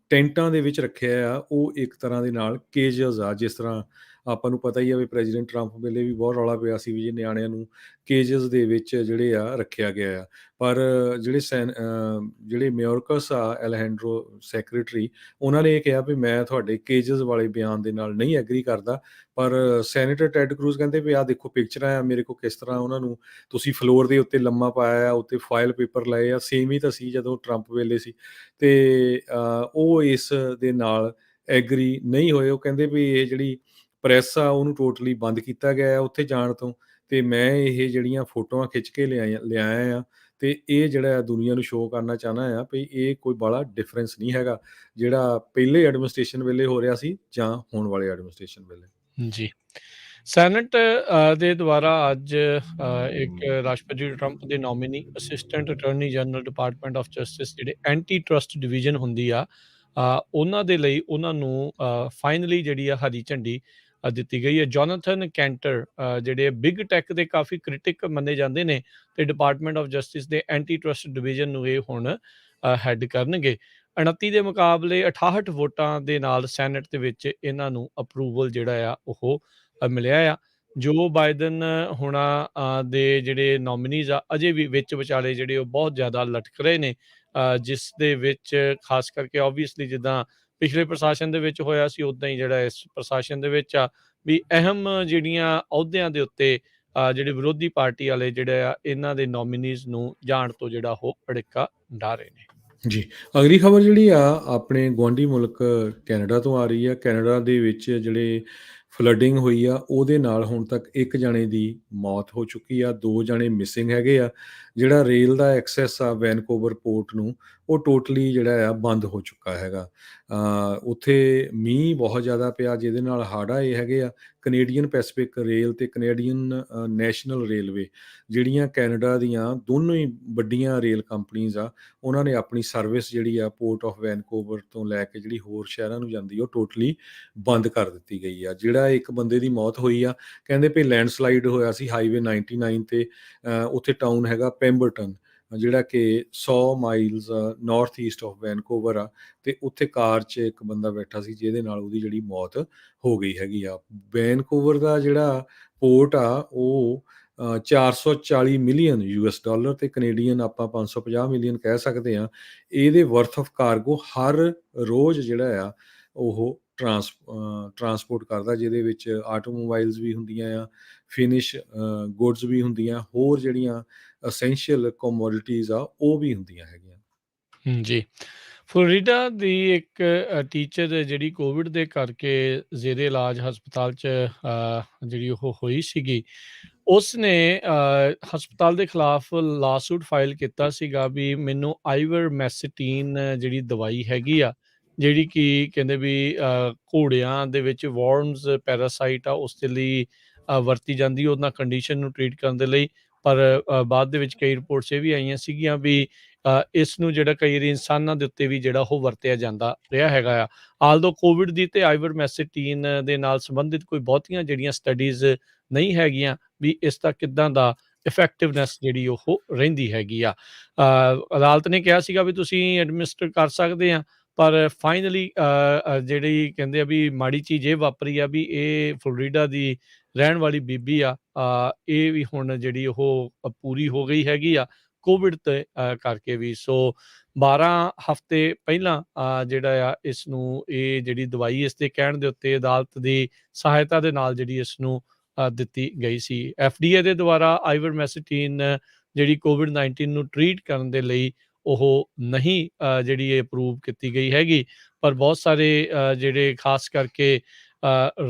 ਟੈਂਟਾਂ ਦੇ ਵਿੱਚ ਰੱਖਿਆ ਆ, ਉਹ ਇੱਕ ਤਰ੍ਹਾਂ ਦੇ ਨਾਲ ਕੇਜਸ ਆ। ਜਿਸ ਤਰ੍ਹਾਂ ਆਪਾਂ ਨੂੰ ਪਤਾ ਹੀ ਆ ਵੀ ਪ੍ਰੈਜ਼ੀਡੈਂਟ ਟਰੰਪ ਵੇਲੇ ਵੀ ਬਹੁਤ ਰੌਲਾ ਪਿਆ ਸੀ ਵੀ ਜੇ ਨਿਆਣਿਆਂ ਨੂੰ ਕੇਜਸ ਦੇ ਵਿੱਚ ਜਿਹੜੇ ਆ ਰੱਖਿਆ ਗਿਆ ਆ। ਪਰ ਜਿਹੜੇ ਮੇਯੋਰਕਸ ਆ ਐਲਹੈਂਡਰੋ ਸੈਕਟਰੀ, ਉਹਨਾਂ ਨੇ ਇਹ ਕਿਹਾ ਵੀ ਮੈਂ ਤੁਹਾਡੇ ਕੇਜਸ ਵਾਲੇ ਬਿਆਨ ਦੇ ਨਾਲ ਨਹੀਂ ਐਗਰੀ ਕਰਦਾ। ਪਰ ਸੈਨੇਟਰ ਟੈਡ ਕਰੂਜ਼ ਕਹਿੰਦੇ ਵੀ ਆਹ ਦੇਖੋ ਪਿਕਚਰਾਂ ਆ ਮੇਰੇ ਕੋਲ, ਕਿਸ ਤਰ੍ਹਾਂ ਉਹਨਾਂ ਨੂੰ ਤੁਸੀਂ ਫਲੋਰ ਦੇ ਉੱਤੇ ਲੰਮਾ ਪਾਇਆ ਆ, ਉੱਤੇ ਫਾਇਲ ਪੇਪਰ ਲਏ ਆ, ਸੇਮ ਹੀ ਤਾਂ ਸੀ ਜਦੋਂ ਟਰੰਪ ਵੇਲੇ ਸੀ। ਤੇ ਉਹ ਇਸ ਦੇ ਨਾਲ ਐਗਰੀ ਨਹੀਂ ਹੋਏ। ਉਹ ਕਹਿੰਦੇ ਵੀ ਇਹ ਜਿਹੜੀ ਪ੍ਰੈਸ ਆ ਉਹਨੂੰ ਟੋਟਲੀ ਬੰਦ ਕੀਤਾ ਗਿਆ ਹੈ ਉੱਥੇ ਜਾਣ ਤੋਂ, ਤੇ ਮੈਂ ਇਹ ਜਿਹੜੀਆਂ ਫੋਟੋਆਂ ਖਿੱਚ ਕੇ ਲਿਆਇਆ ਆ ਤੇ ਇਹ ਜਿਹੜਾ ਦੁਨੀਆ ਨੂੰ ਸ਼ੋਅ ਕਰਨਾ ਚਾਹੁੰਦਾ ਆ ਵੀ ਇਹ ਕੋਈ ਬੜਾ ਡਿਫਰੈਂਸ ਨਹੀਂ ਹੈਗਾ ਜਿਹੜਾ ਪਹਿਲੇ ਐਡਮਿਨਿਸਟ੍ਰੇਸ਼ਨ ਵੇਲੇ ਹੋ ਰਿਹਾ ਸੀ ਜਾਂ ਹੁਣ ਵਾਲੇ ਐਡਮਿਨਿਸਟ੍ਰੇਸ਼ਨ ਵੇਲੇ। ਜੀ। ਸੈਨੇਟ ਦੇ ਦੁਆਰਾ ਅੱਜ ਇੱਕ ਰਾਸ਼ਟਰਪਤੀ ਟਰੰਪ ਦੇ nominee assistant attorney general department of justice ਜਿਹੜੇ ਐਂਟੀ ਟਰਸਟ ਡਿਵੀਜ਼ਨ ਹੁੰਦੀ ਆ, ਉਹਨਾਂ ਦੇ ਲਈ ਉਹਨਾਂ ਨੂੰ ਫਾਈਨਲੀ ਜਿਹੜੀ ਆ ਹਰੀ ਝੰਡੀ ਦਿੱਤੀ ਗਈ ਹੈ। ਜੋਨਾਥਨ ਕੈਂਟਰ ਜਿਹੜੇ ਬਿਗ ਟੈਕ ਦੇ ਕਾਫੀ ਕ੍ਰਿਟਿਕ ਮੰਨੇ ਜਾਂਦੇ ਨੇ ਤੇ ਡਿਪਾਰਟਮੈਂਟ ਆਫ ਜਸਟਿਸ ਦੇ ਐਂਟੀ ਟਰਸਟ ਡਿਵੀਜ਼ਨ ਨੂੰ ਇਹ ਹੁਣ ਹੈਡ ਕਰਨਗੇ। 29 ਦੇ ਮੁਕਾਬਲੇ 68 ਵੋਟਾਂ ਦੇ ਨਾਲ ਸੈਨੇਟ ਦੇ ਵਿੱਚ ਇਹਨਾਂ ਨੂੰ ਅਪਰੂਵਲ ਜਿਹੜਾ ਆ ਉਹ ਮਿਲਿਆ ਆ। ਜੋ ਬਾਈਡਨ ਹੁਣਾਂ ਦੇ ਜਿਹੜੇ ਨੋਮੀਨੀਜ਼ ਆ ਅਜੇ ਵੀ ਵਿੱਚ ਵਿਚਾਲੇ ਜਿਹੜੇ ਉਹ ਬਹੁਤ ਜ਼ਿਆਦਾ ਲਟਕ ਰਹੇ ਨੇ, ਜਿਸ ਦੇ ਵਿੱਚ ਖਾਸ ਕਰਕੇ ਓਬਵੀਅਸਲੀ ਜਿੱਦਾਂ ਪਿਛਲੇ ਪ੍ਰਸ਼ਾਸਨ ਦੇ ਵਿੱਚ ਹੋਇਆ ਸੀ, ਉੱਦਾਂ ਹੀ ਜਿਹੜਾ ਇਸ ਪ੍ਰਸ਼ਾਸਨ ਦੇ ਵਿੱਚ ਆ ਵੀ ਅਹਿਮ ਜਿਹੜੀਆਂ ਅਹੁਦਿਆਂ ਦੇ ਉੱਤੇ ਜਿਹੜੇ ਵਿਰੋਧੀ ਪਾਰਟੀ ਵਾਲੇ ਜਿਹੜੇ ਆ ਇਹਨਾਂ ਦੇ ਨੋਮੀਨੀਜ਼ ਨੂੰ ਜਾਣ ਤੋਂ ਜਿਹੜਾ ਉਹ ਅੜਿੱਕਾ ਡਾ ਰਹੇ ਨੇ। ਜੀ। ਅਗਲੀ ਖਬਰ ਜਿਹੜੀ ਆ ਆਪਣੇ ਗੁਆਂਢੀ ਮੁਲਕ ਕੈਨੇਡਾ ਤੋਂ ਆ ਰਹੀ ਆ। ਕੈਨੇਡਾ ਦੇ ਵਿੱਚ ਜਿਹੜੇ ਫਲੱਡਿੰਗ ਹੋਈ ਆ ਉਹਦੇ ਨਾਲ ਹੁਣ ਤੱਕ ਇੱਕ ਜਣੇ ਦੀ ਮੌਤ ਹੋ ਚੁੱਕੀ ਆ, 2 ਜਣੇ ਮਿਸਿੰਗ ਹੈਗੇ ਆ। ਜਿਹੜਾ ਰੇਲ ਦਾ ਐਕਸੈਸ ਆ ਵੈਨਕੂਵਰ ਪੋਰਟ ਨੂੰ, ਉਹ ਟੋਟਲੀ ਜਿਹੜਾ ਆ ਬੰਦ ਹੋ ਚੁੱਕਾ ਹੈਗਾ। ਉੱਥੇ ਮੀਂਹ ਬਹੁਤ ਜ਼ਿਆਦਾ ਪਿਆ ਜਿਹਦੇ ਨਾਲ ਹੜ੍ਹ ਆਏ ਹੈਗੇ ਆ। ਕੈਨੇਡੀਅਨ ਪੈਸੀਫਿਕ ਰੇਲ ਤੇ ਕੈਨੇਡੀਅਨ ਨੈਸ਼ਨਲ ਰੇਲਵੇ, ਜਿਹੜੀਆਂ ਕੈਨੇਡਾ ਦੀਆਂ ਦੋਨੋਂ ਹੀ ਵੱਡੀਆਂ ਰੇਲ ਕੰਪਨੀਜ਼ ਆ, ਉਹਨਾਂ ਨੇ ਆਪਣੀ ਸਰਵਿਸ ਜਿਹੜੀ ਆ ਪੋਰਟ ਆਫ ਵੈਨਕੂਵਰ ਤੋਂ ਲੈ ਕੇ ਜਿਹੜੀ ਹੋਰ ਸ਼ਹਿਰਾਂ ਨੂੰ ਜਾਂਦੀ ਉਹ ਟੋਟਲੀ ਬੰਦ ਕਰ ਦਿੱਤੀ ਗਈ ਆ। ਜਿਹੜਾ ਇੱਕ ਬੰਦੇ ਦੀ ਮੌਤ ਹੋਈ ਆ, ਕਹਿੰਦੇ ਵੀ ਲੈਂਡਸਲਾਈਡ ਹੋਇਆ ਸੀ ਹਾਈਵੇ 99 ਤੇ ਉੱਥੇ ਟਾਊਨ ਹੈਗਾ ਪੈਂਬਰਟਨ, ਜਿਹੜਾ ਕਿ 100 miles north East of Vancouver ਆ, ਤੇ ਉੱਥੇ ਕਾਰ 'ਚ ਇੱਕ ਬੰਦਾ ਬੈਠਾ ਸੀ ਜਿਹਦੇ ਨਾਲ ਉਹਦੀ ਜਿਹੜੀ ਮੌਤ ਹੋ ਗਈ ਹੈਗੀ ਆ। ਵੈਨਕੂਵਰ ਦਾ ਜਿਹੜਾ ਪੋਰਟ ਆ ਉਹ 440 ਮਿਲੀਅਨ ਯੂਐਸ ਡਾਲਰ ਤੇ ਕੈਨੇਡੀਅਨ ਆਪਾਂ 550 ਮਿਲੀਅਨ ਕਹਿ ਸਕਦੇ ਹਾਂ, ਇਹਦੇ ਵਰਥ ਆਫ ਕਾਰਗੋ ਹਰ ਰੋਜ਼ ਜਿਹੜਾ ਆ ਉਹ ਟਰਾਂਸਪੋਰਟ ਕਰਦਾ, ਜਿਹਦੇ ਵਿੱਚ ਆਟੋਮੋਬਾਈਲਸ ਵੀ ਹੁੰਦੀਆਂ ਆ, ਫਿਨਿਸ਼ ਗੁੱਡਸ ਵੀ ਹੁੰਦੀਆਂ, ਹੋਰ ਜਿਹੜੀਆਂ ਅਸੈਂਸ਼ੀਅਲ ਕੋਮੋਡਿਟੀਜ਼ ਆ ਉਹ ਵੀ ਹੁੰਦੀਆਂ ਹੈਗੀਆਂ। ਜੀ। ਫਲੋਰੀਡਾ ਦੀ ਇੱਕ ਟੀਚਰ ਜਿਹੜੀ ਕੋਵਿਡ ਦੇ ਕਰਕੇ ਜ਼ੇਰੇ ਇਲਾਜ ਹਸਪਤਾਲ 'ਚ ਜਿਹੜੀ ਉਹ ਹੋਈ ਸੀਗੀ, ਉਸਨੇ ਹਸਪਤਾਲ ਦੇ ਖਿਲਾਫ ਲਾਸੂਟ ਫਾਈਲ ਕੀਤਾ ਸੀਗਾ ਵੀ ਮੈਨੂੰ ਆਈਵਰਮੈਸਟੀਨ ਜਿਹੜੀ ਦਵਾਈ ਹੈਗੀ ਆ, ਜਿਹੜੀ ਕਿ ਕਹਿੰਦੇ ਵੀ ਘੋੜਿਆਂ ਦੇ ਵਿੱਚ ਵੋਰਮਸ ਪੈਰਾਸਾਈਟ ਆ ਉਸ ਦੇ ਲਈ ਵਰਤੀ ਜਾਂਦੀ ਉਹਨਾਂ ਕੰਡੀਸ਼ਨ ਨੂੰ ਟਰੀਟ ਕਰਨ ਦੇ ਲਈ। ਪਰ ਬਾਅਦ ਦੇ ਵਿੱਚ ਕਈ ਰਿਪੋਰਟਸ ਇਹ ਵੀ ਆਈਆਂ ਸੀਗੀਆਂ ਵੀ ਇਸ ਨੂੰ ਜਿਹੜਾ ਕਈ ਵਾਰੀ ਇਨਸਾਨਾਂ ਦੇ ਉੱਤੇ ਵੀ ਜਿਹੜਾ ਉਹ ਵਰਤਿਆ ਜਾਂਦਾ ਰਿਹਾ ਹੈਗਾ ਆ। ਆਲਦੋ ਕੋਵਿਡ ਦੀ ਤੇ ਆਈਵਰਮੈਸਟੀਨ ਦੇ ਨਾਲ ਸੰਬੰਧਿਤ ਕੋਈ ਬਹੁਤੀਆਂ ਜਿਹੜੀਆਂ ਸਟੱਡੀਜ਼ ਨਹੀਂ ਹੈਗੀਆਂ ਵੀ ਇਸ ਦਾ ਕਿੱਦਾਂ ਦਾ ਇਫੈਕਟਿਵਨੈਸ ਜਿਹੜੀ ਉਹ ਰਹਿੰਦੀ ਹੈਗੀ ਆ। ਅਦਾਲਤ ਨੇ ਕਿਹਾ ਸੀਗਾ ਵੀ ਤੁਸੀਂ ਐਡਮਿਨਿਸਟਰ ਕਰ ਸਕਦੇ ਆ, ਪਰ ਫਾਈਨਲੀ ਜਿਹੜੀ ਕਹਿੰਦੇ ਆ ਵੀ ਮਾੜੀ ਚੀਜ਼ ਇਹ ਵਾਪਰੀ ਆ ਵੀ ਇਹ ਫਲੋਰੀਡਾ ਦੀ ਰਹਿਣ ਵਾਲੀ ਬੀਬੀ ਆ, ਇਹ ਵੀ ਹੁਣ ਜਿਹੜੀ ਉਹ ਪੂਰੀ ਹੋ ਗਈ ਹੈਗੀ ਆ ਕੋਵਿਡ ਤੇ ਕਰਕੇ ਵੀ। ਸੋ 12 ਹਫ਼ਤੇ ਪਹਿਲਾਂ ਜਿਹੜਾ ਆ ਇਸ ਨੂੰ ਇਹ ਜਿਹੜੀ ਦਵਾਈ ਇਸ ਦੇ ਕਹਿਣ ਦੇ ਉੱਤੇ ਅਦਾਲਤ ਦੀ ਸਹਾਇਤਾ ਦੇ ਨਾਲ ਜਿਹੜੀ ਇਸ ਨੂੰ ਦਿੱਤੀ ਗਈ ਸੀ। FDA ਦੇ ਦੁਆਰਾ ਆਈਵਰਮੈਸਟੀਨ ਜਿਹੜੀ ਕੋਵਿਡ-19 ਨੂੰ ਟਰੀਟ ਕਰਨ ਦੇ ਲਈ ਉਹ ਨਹੀਂ ਜਿਹੜੀ ਇਹ ਅਪਰੂਵ ਕੀਤੀ ਗਈ ਹੈਗੀ, ਪਰ ਬਹੁਤ ਸਾਰੇ ਜਿਹੜੇ ਖਾਸ ਕਰਕੇ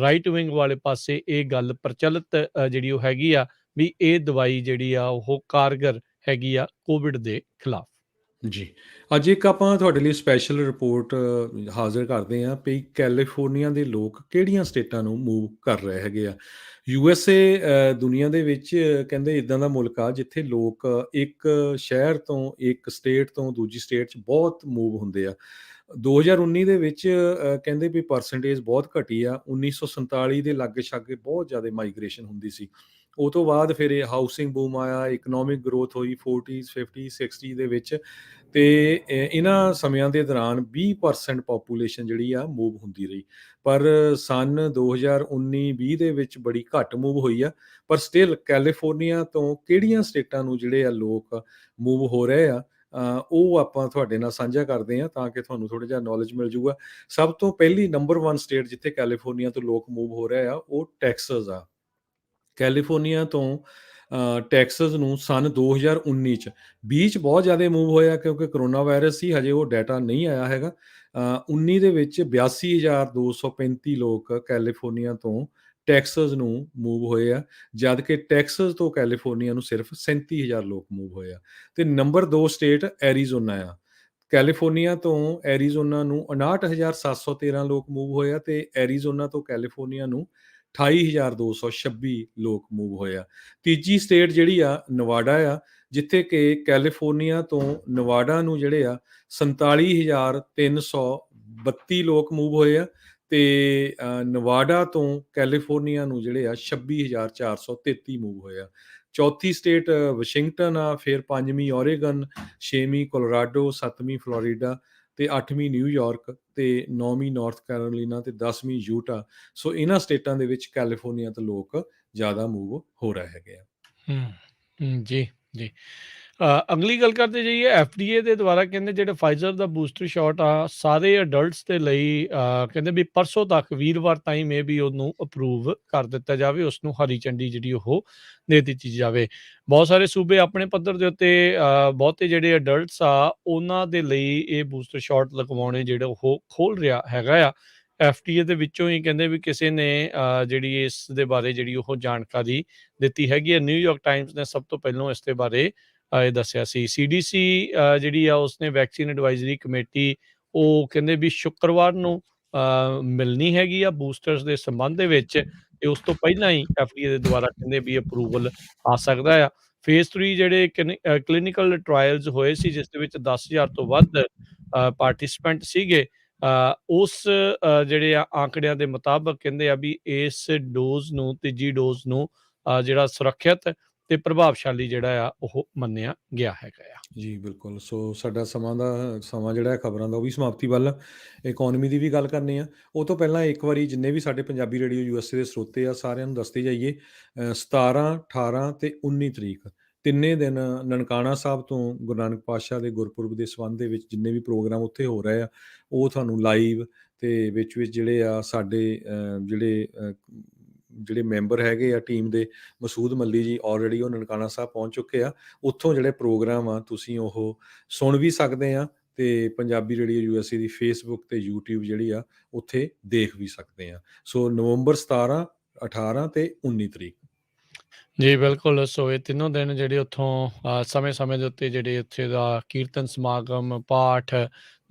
ਰਾਈਟ ਵਿੰਗ ਵਾਲੇ ਪਾਸੇ ਇਹ ਗੱਲ ਪ੍ਰਚਲਿਤ ਜਿਹੜੀ ਉਹ ਹੈਗੀ ਆ ਵੀ ਇਹ ਦਵਾਈ ਜਿਹੜੀ ਆ ਉਹ ਕਾਰਗਰ ਹੈਗੀ ਆ ਕੋਵਿਡ ਦੇ ਖਿਲਾਫ। ਜੀ। ਅੱਜ ਇੱਕ ਆਪਾਂ ਤੁਹਾਡੇ ਲਈ ਸਪੈਸ਼ਲ ਰਿਪੋਰਟ ਹਾਜ਼ਰ ਕਰਦੇ ਹਾਂ ਵੀ ਕੈਲੀਫੋਰਨੀਆ ਦੇ ਲੋਕ ਕਿਹੜੀਆਂ ਸਟੇਟਾਂ ਨੂੰ ਮੂਵ ਕਰ ਰਹੇ ਹੈਗੇ ਆ। USA ਦੁਨੀਆ ਦੇ ਵਿੱਚ ਕਹਿੰਦੇ ਇੱਦਾਂ ਦਾ ਮੁਲਕ ਆ ਜਿੱਥੇ ਲੋਕ ਇੱਕ ਸ਼ਹਿਰ ਤੋਂ, ਇੱਕ ਸਟੇਟ ਤੋਂ ਦੂਜੀ ਸਟੇਟ 'ਚ ਬਹੁਤ ਮੂਵ ਹੁੰਦੇ ਆ। 2019 ਦੇ ਵਿੱਚ ਕਹਿੰਦੇ ਵੀ ਪਰਸੈਂਟੇਜ ਬਹੁਤ ਘਟੀ ਆ। 1947 ਦੇ ਲਾਗੇ-ਛਾਗੇ ਬਹੁਤ ਜ਼ਿਆਦਾ ਮਾਈਗ੍ਰੇਸ਼ਨ ਹੁੰਦੀ ਸੀ। ਉਹ ਤੋਂ ਬਾਅਦ ਫਿਰ ਇਹ ਹਾਊਸਿੰਗ ਬੂਮ ਆਇਆ, ਇਕਨੋਮਿਕ ਗਰੋਥ ਹੋਈ 40s, 50s, 60s ਦੇ ਵਿੱਚ, ਤੇ ਇਹਨਾਂ ਸਮਿਆਂ ਦੇ ਦੌਰਾਨ 20% ਪਾਪੂਲੇਸ਼ਨ ਜਿਹੜੀ ਆ ਮੂਵ ਹੁੰਦੀ ਰਹੀ। ਪਰ ਸੰਨ 2019-20 ਦੇ ਵਿੱਚ ਬੜੀ ਘੱਟ ਮੂਵ ਹੋਈ ਆ। ਪਰ ਸਟਿਲ ਕੈਲੀਫੋਰਨੀਆ ਤੋਂ ਕਿਹੜੀਆਂ ਸਟੇਟਾਂ ਨੂੰ ਜਿਹੜੇ ਆ ਲੋਕ ਮੂਵ ਹੋ ਰਹੇ ਆ, ਉਹ ਆਪਾਂ ਤੁਹਾਡੇ ਨਾਲ ਸਾਂਝਾ ਕਰਦੇ ਹਾਂ ਤਾਂ ਕਿ ਤੁਹਾਨੂੰ ਥੋੜ੍ਹਾ ਜਿਹਾ ਨੌਲੇਜ ਮਿਲ ਜੂਗਾ। ਸਭ ਤੋਂ ਪਹਿਲੀ ਨੰਬਰ 1 ਸਟੇਟ ਜਿੱਥੇ ਕੈਲੀਫੋਰਨੀਆ ਤੋਂ ਲੋਕ ਮੂਵ ਹੋ ਰਹੇ ਆ ਉਹ ਟੈਕਸਸ ਆ। ਕੈਲੀਫੋਰਨੀਆ ਤੋਂ ਟੈਕਸਸ ਨੂੰ ਸੰਨ 2019 'ਚ 20 'ਚ ਬਹੁਤ ਜ਼ਿਆਦਾ ਮੂਵ ਹੋਇਆ ਕਿਉਂਕਿ ਕਰੋਨਾ ਵਾਇਰਸ ਸੀ, ਹਜੇ ਉਹ ਡਾਟਾ ਨਹੀਂ ਆਇਆ ਹੈਗਾ। 19 ਦੇ ਵਿੱਚ 82,235 ਲੋਕ ਕੈਲੀਫੋਰਨੀਆ ਤੋਂ ਟੈਕਸਸ ਨੂੰ ਮੂਵ ਹੋਏ ਆ, ਜਦ ਕਿ ਟੈਕਸਸ ਤੋਂ ਕੈਲੀਫੋਰਨੀਆ ਨੂੰ ਸਿਰਫ 37,000 ਲੋਕ ਮੂਵ ਹੋਏ ਆ। ਤੇ ਨੰਬਰ 2 ਸਟੇਟ ਐਰੀਜ਼ੋਨਾ ਆ। ਕੈਲੀਫੋਰਨੀਆ ਤੋਂ ਐਰੀਜ਼ੋਨਾ ਨੂੰ 59,713 ਲੋਕ ਮੂਵ ਹੋਏ ਆ ਤੇ ਐਰੀਜ਼ੋਨਾ ਤੋਂ ਕੈਲੀਫੋਰਨੀਆ ਨੂੰ 28,226 ਲੋਕ ਮੂਵ ਹੋਏ ਆ। ਤੀਜੀ ਸਟੇਟ ਜਿਹੜੀ ਆ ਨਵਾਡਾ ਆ, ਜਿੱਥੇ ਕਿ ਕੈਲੀਫੋਰਨੀਆ ਤੋਂ ਨਵਾਡਾ ਨੂੰ ਜਿਹੜੇ ਆ 47,332 ਲੋਕ ਮੂਵ ਹੋਏ ਆ ਤੇ ਨਵਾਡਾ ਤੋਂ ਕੈਲੀਫੋਰਨੀਆ ਨੂੰ ਜਿਹੜੇ ਆ 26,433 ਮੂਵ ਹੋਏ ਆ। ਚੌਥੀ ਸਟੇਟ ਵਾਸ਼ਿੰਗਟਨ ਆ, ਫਿਰ ਪੰਜਵੀਂ ਓਰੇਗਨ, ਛੇਵੀਂ ਕੋਲੋਰਾਡੋ, ਸੱਤਵੀਂ ਫਲੋਰੀਡਾ ਤੇ 8ਵੀਂ ਨਿਊਯਾਰਕ ਤੇ 9ਵੀਂ ਨਾਰਥ ਕੈਰੋਲੀਨਾ ਤੇ 10ਵੀਂ ਯੂਟਾ। ਸੋ ਇਹਨਾਂ ਸਟੇਟਾਂ ਦੇ ਵਿੱਚ ਕੈਲੀਫੋਰਨੀਆ ਤੋਂ ਲੋਕ ਜ਼ਿਆਦਾ ਮੂਵ ਹੋ ਰਹੇ ਹੈਗੇ ਆ। ਜੀ, ਜੀ। ਅਗਲੀ ਗੱਲ ਕਰਦੇ ਜਾਈਏ, FDA ਦੇ ਦੁਆਰਾ ਕਹਿੰਦੇ ਜਿਹੜੇ ਫਾਈਜ਼ਰ ਦਾ ਬੂਸਟਰ ਸ਼ਾਟ ਆ ਸਾਰੇ ਅਡਲਟਸ ਦੇ ਲਈ ਕਹਿੰਦੇ ਵੀ ਪਰਸੋਂ ਤੱਕ ਵੀਰਵਾਰ ਤਾਈਂ ਮੇ ਵੀ ਉਹਨੂੰ ਅਪਰੂਵ ਕਰ ਦਿੱਤਾ ਜਾਵੇ, ਉਸਨੂੰ ਹਰੀ ਝੰਡੀ ਜਿਹੜੀ ਉਹ ਦੇ ਦਿੱਤੀ ਜਾਵੇ। ਬਹੁਤ ਸਾਰੇ ਸੂਬੇ ਆਪਣੇ ਪੱਧਰ ਦੇ ਉੱਤੇ ਬਹੁਤੇ ਜਿਹੜੇ ਅਡਲਟਸ ਆ ਉਹਨਾਂ ਦੇ ਲਈ ਇਹ ਬੂਸਟਰ ਸ਼ਾਟ ਲਗਵਾਉਣੇ ਜਿਹੜੇ ਉਹ ਖੋਲ੍ਹ ਰਿਹਾ ਹੈਗਾ ਆ। FDA ਦੇ ਵਿੱਚੋਂ ਹੀ ਕਹਿੰਦੇ ਵੀ ਕਿਸੇ ਨੇ ਜਿਹੜੀ ਇਸ ਦੇ ਬਾਰੇ ਜਿਹੜੀ ਉਹ ਜਾਣਕਾਰੀ ਦਿੱਤੀ ਹੈਗੀ ਹੈ। ਨਿਊਯਾਰਕ ਟਾਈਮਸ ਨੇ ਸਭ ਤੋਂ ਪਹਿਲਾਂ ਇਸ ਦੇ ਬਾਰੇ ਇਹ ਦੱਸਿਆ ਸੀ। CDC ਜਿਹੜੀ ਆ ਉਸਨੇ ਵੈਕਸੀਨ ਐਡਵਾਈਜ਼ਰੀ ਕਮੇਟੀ ਉਹ ਕਹਿੰਦੇ ਵੀ ਸ਼ੁੱਕਰਵਾਰ ਨੂੰ ਮਿਲਣੀ ਹੈਗੀ ਆ ਬੂਸਟਰਸ ਦੇ ਸੰਬੰਧ ਦੇ ਵਿੱਚ, ਤੇ ਉਸ ਤੋਂ ਪਹਿਲਾਂ ਹੀ FDA ਦੇ ਦੁਆਰਾ ਕਹਿੰਦੇ ਵੀ ਅਪਰੂਵਲ ਆ ਸਕਦਾ ਆ। ਫੇਜ਼ 3 ਜਿਹੜੇ ਕਲੀਨਿਕਲ ਟਰਾਇਲਸ ਹੋਏ ਸੀ ਜਿਸ ਦੇ ਵਿੱਚ 10,000 ਤੋਂ ਵੱਧ ਪਾਰਟਿਸਪੈਂਟ ਸੀਗੇ, ਉਸ ਜਿਹੜੇ ਆ ਆਂਕੜਿਆਂ ਦੇ ਮੁਤਾਬਕ ਕਹਿੰਦੇ ਆ ਵੀ ਇਸ ਡੋਜ਼ ਨੂੰ, ਤੀਜੀ ਡੋਜ਼ ਨੂੰ ਜਿਹੜਾ ਸੁਰੱਖਿਅਤ ਤੇ ਪ੍ਰਭਾਵਸ਼ਾਲੀ ਜਿਹੜਾ ਆ ਉਹ ਮੰਨਿਆ ਗਿਆ ਹੈਗਾ ਆ। ਜੀ ਬਿਲਕੁਲ। ਸੋ ਸਾਡਾ ਸਮਾਂ ਜਿਹੜਾ ਹੈ ਖਬਰਾਂ ਦਾ ਉਹ ਵੀ ਸਮਾਪਤੀ ਵੱਲ। ਇਕੋਨਮੀ ਦੀ ਵੀ ਗੱਲ ਕਰਨੀ ਆ। ਉਹ ਤੋਂ ਪਹਿਲਾਂ ਇੱਕ ਵਾਰੀ ਜਿੰਨੇ ਵੀ ਸਾਡੇ ਪੰਜਾਬੀ ਰੇਡੀਓ USA ਦੇ ਸਰੋਤੇ ਆ ਸਾਰਿਆਂ ਨੂੰ ਦੱਸਦੇ ਜਾਈਏ, 17, 18 ਤੇ 19 ਤਰੀਕ ਤਿੰਨੇ ਦਿਨ ਨਨਕਾਣਾ ਸਾਹਿਬ ਤੋਂ ਗੁਰੂ ਨਾਨਕ ਪਾਤਸ਼ਾਹ ਦੇ ਗੁਰਪੁਰਬ ਦੇ ਸੰਬੰਧ ਦੇ ਵਿੱਚ ਜਿੰਨੇ ਵੀ ਪ੍ਰੋਗਰਾਮ ਉੱਥੇ ਹੋ ਰਹੇ ਆ ਉਹ ਤੁਹਾਨੂੰ ਲਾਈਵ ਤੇ ਵਿੱਚ ਜਿਹੜੇ ਆ ਸਾਡੇ ਜਿਹੜੇ ਮੈਂਬਰ ਹੈਗੇ ਆ ਟੀਮ ਦੇ, ਮਸੂਦ ਮੱਲੀ ਜੀ ਆਲਰੇਡੀ ਉਹ ਨਨਕਾਣਾ ਸਾਹਿਬ ਪਹੁੰਚ ਚੁੱਕੇ ਆ। ਉੱਥੋਂ ਜਿਹੜੇ ਪ੍ਰੋਗਰਾਮ ਆ ਤੁਸੀਂ ਉਹ ਸੁਣ ਵੀ ਸਕਦੇ ਆ ਤੇ ਪੰਜਾਬੀ ਰੇਡੀਓ USA ਦੀ ਫੇਸਬੁੱਕ ਤੇ YouTube ਜਿਹੜੀ ਆ ਉੱਥੇ ਦੇਖ ਵੀ ਸਕਦੇ ਆ। ਸੋ ਨਵੰਬਰ 17, 18 ਤੇ 19 ਤਰੀਕ। ਜੀ ਬਿਲਕੁਲ। ਸੋ ਇਹ ਤਿੰਨੋਂ ਦਿਨ ਜਿਹੜੇ ਉੱਥੋਂ ਸਮੇਂ-ਸਮੇਂ ਦੇ ਉੱਤੇ ਜਿਹੜੇ ਉੱਥੇ ਦਾ ਕੀਰਤਨ ਸਮਾਗਮ, ਪਾਠ